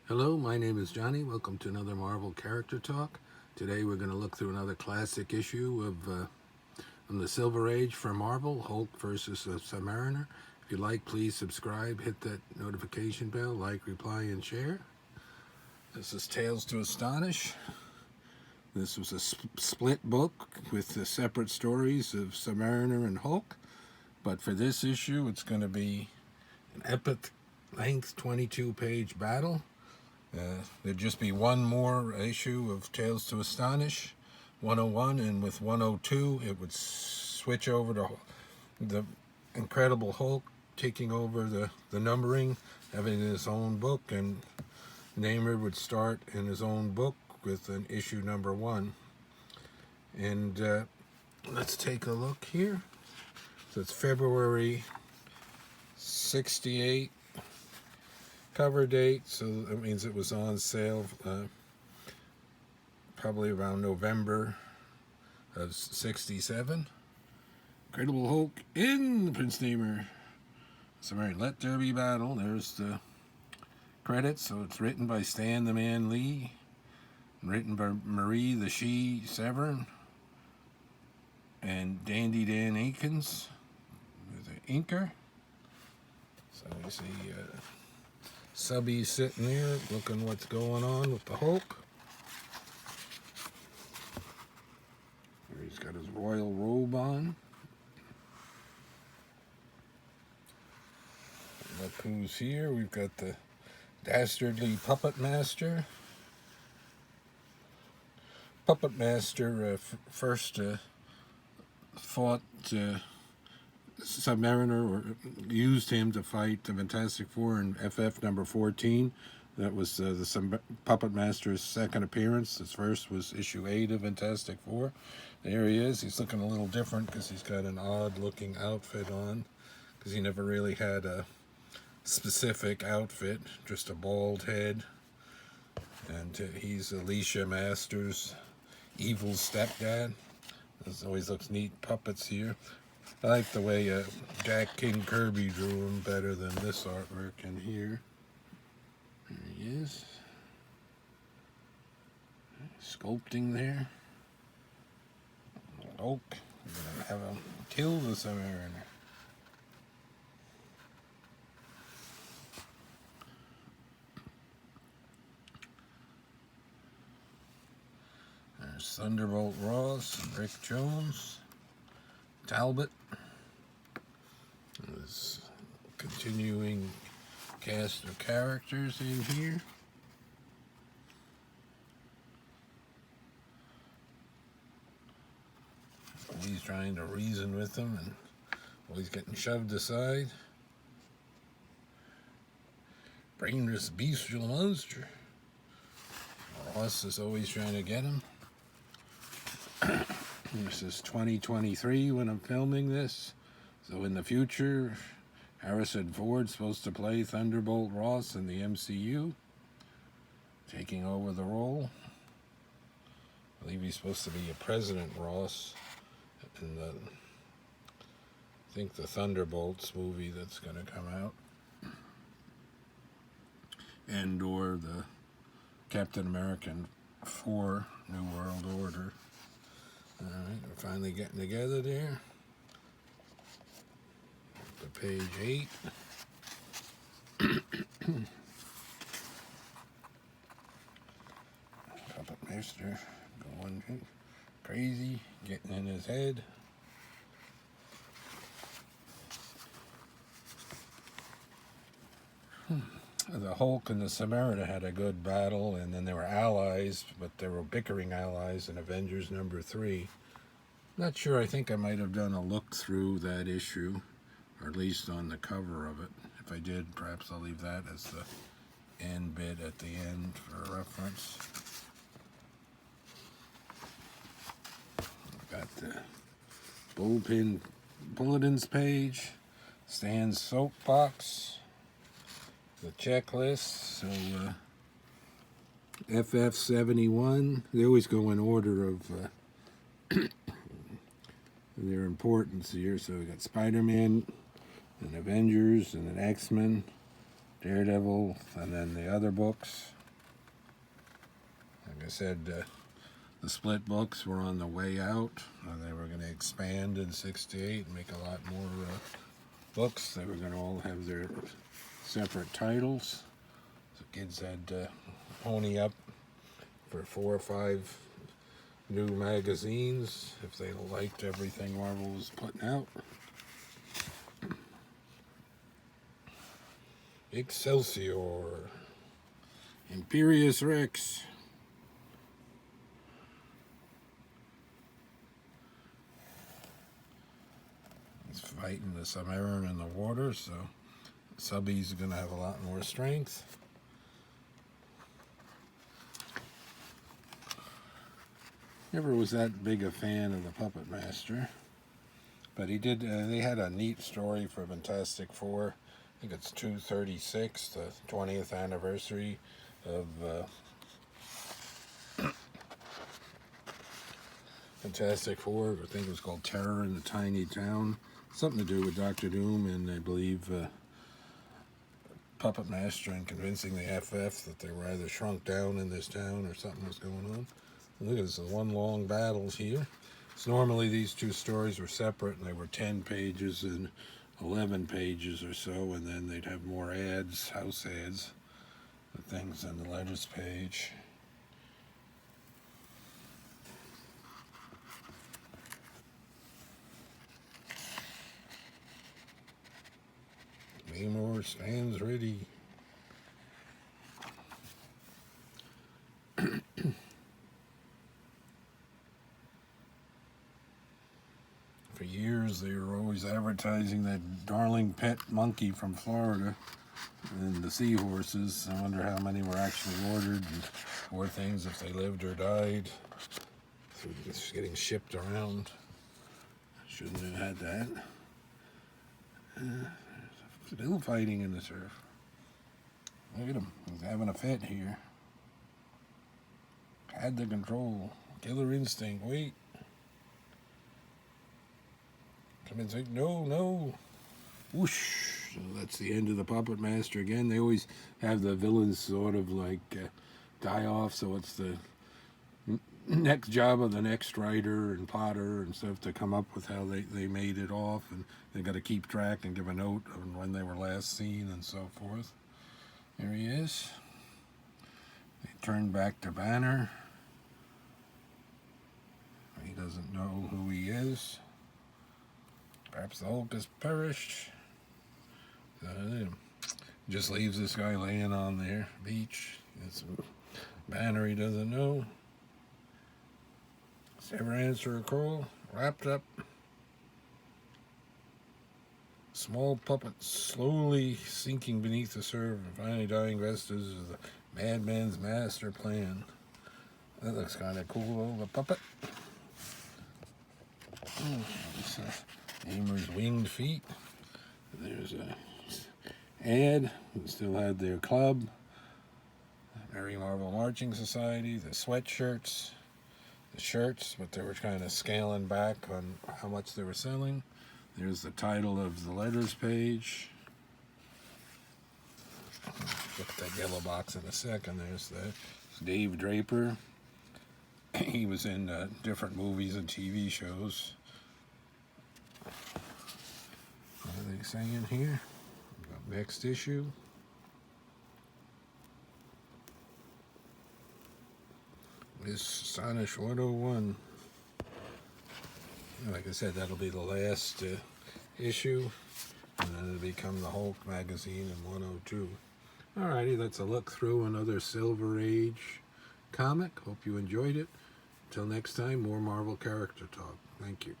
Hello, my name is Johnny. Welcome to another Marvel Character Talk. Today we're going to look through another classic issue of from the Silver Age for Marvel, Hulk versus Sub-Mariner. If you like, please subscribe, hit that notification bell, like, reply, and share. This is Tales to Astonish. This was a split book with the separate stories of Sub-Mariner and Hulk. But for this issue, it's going to be an epic length 22-page battle. There'd just be one more issue of Tales to Astonish, 101, and with 102 it would switch over to the Incredible Hulk taking over the numbering, having his own book, and Namor would start in his own book with an issue number 1. And let's take a look here. So it's February 68 cover date, so that means it was on sale probably around November of 67. Incredible Hulk in Prince Namor. Sorry, let there be battle. There's the credits. So it's written by Stan the Man Lee, and written by Marie the She Severn, and Dandy Dan Akins, the inker. So you see Subby sitting there looking what's going on with the Hulk. Here he's got his royal robe on. Look who's here. We've got the dastardly Puppet Master. Puppet Master first fought Sub-Mariner, or used him to fight the Fantastic Four in FF number 14. That was the Puppet Master's second appearance. His first was issue 8 of Fantastic Four. There he is. He's looking a little different because he's got an odd-looking outfit on, because he never really had a specific outfit, just a bald head. And he's Alicia Masters' evil stepdad. This always looks neat puppets here. I like the way Jack King Kirby drew him better than this artwork in here. There he is. Sculpting there. Hulk. We're going to have him kill the Sub-Mariner. There's Thunderbolt Ross, Rick Jones, Talbot. This continuing cast of characters in here. He's trying to reason with them, and he's getting shoved aside. Brainless bestial monster. Ross is always trying to get him. This is 2023 when I'm filming this. So in the future, Harrison Ford's supposed to play Thunderbolt Ross in the MCU, taking over the role. I believe he's supposed to be a President Ross in I think the Thunderbolts movie that's going to come out, and or the Captain American 4 New World Order. Alright, we're finally getting together there. To page 8. Puppet Master going crazy, getting in his head. The Hulk and the Sub-Mariner had a good battle, and then they were allies, but they were bickering allies in Avengers number 3. Not sure, I think I might have done a look through that issue, or at least on the cover of it. If I did, perhaps I'll leave that as the end bit at the end for reference. Got the bullpen bulletins page, Stan's soapbox, the checklist. So FF71, they always go in order of their importance here. So we got Spider-Man, and Avengers, and then X-Men, Daredevil, and then the other books. I said, the split books were on the way out. They were going to expand in '68 and make a lot more books. They were going to all have their separate titles. So kids had to pony up for 4 or 5 new magazines if they liked everything Marvel was putting out. Excelsior, Imperious Rex. He's fighting the Sub-Mariner in the water, so Subby's going to have a lot more strength. Never was that big a fan of the Puppet Master, but he did. They had a neat story for Fantastic Four. I think it's 236, the 20th anniversary of Fantastic Four. I think it was called Terror in the Tiny Town. Something to do with Doctor Doom and I believe Puppet Master and convincing the FF that they were either shrunk down in this town or something was going on. Look at this, one long battle here. So normally these two stories were separate and they were 10 pages and 11 pages or so, and then they'd have more ads, house ads, the things on the letters page. Namor stands ready. For years they were always advertising that darling pet monkey from Florida and the seahorses. I wonder how many were actually ordered and or things if they lived or died. So it's getting shipped around. Shouldn't have had that. Still fighting in the surf. Look at him. He's having a fit here. Had the control. Killer instinct. Wait. Come in, say, no, no. Whoosh. So that's the end of the Puppet Master again. They always have the villains sort of like die off, so it's the next job of the next writer and plotter and stuff to come up with how they made it off, and they got to keep track and give a note on when they were last seen and so forth. There he is. They turn back to Banner. He doesn't know who he is. Perhaps the Hulk has perished. Just leaves this guy laying on their beach. It's Banner he doesn't know. Ever answer a call? Wrapped up. Small puppet slowly sinking beneath the surf and finally dying vestige of the madman's master plan. That looks kind of cool, though, the puppet. Namor's winged feet. There's a ad. We still had their club. Merry Marvel Marching Society. The sweatshirts. The shirts, but they were kind of scaling back on how much they were selling. There's the title of the letters page. Look at that yellow box in a second. There's Dave Draper. He was in different movies and TV shows. What are they saying here? Next issue. This Astonish 101. Like I said, that'll be the last issue, and then it'll become the Hulk magazine in 102. Alrighty, that's a look through another Silver Age comic. Hope you enjoyed it. Till next time, more Marvel character talk. Thank you.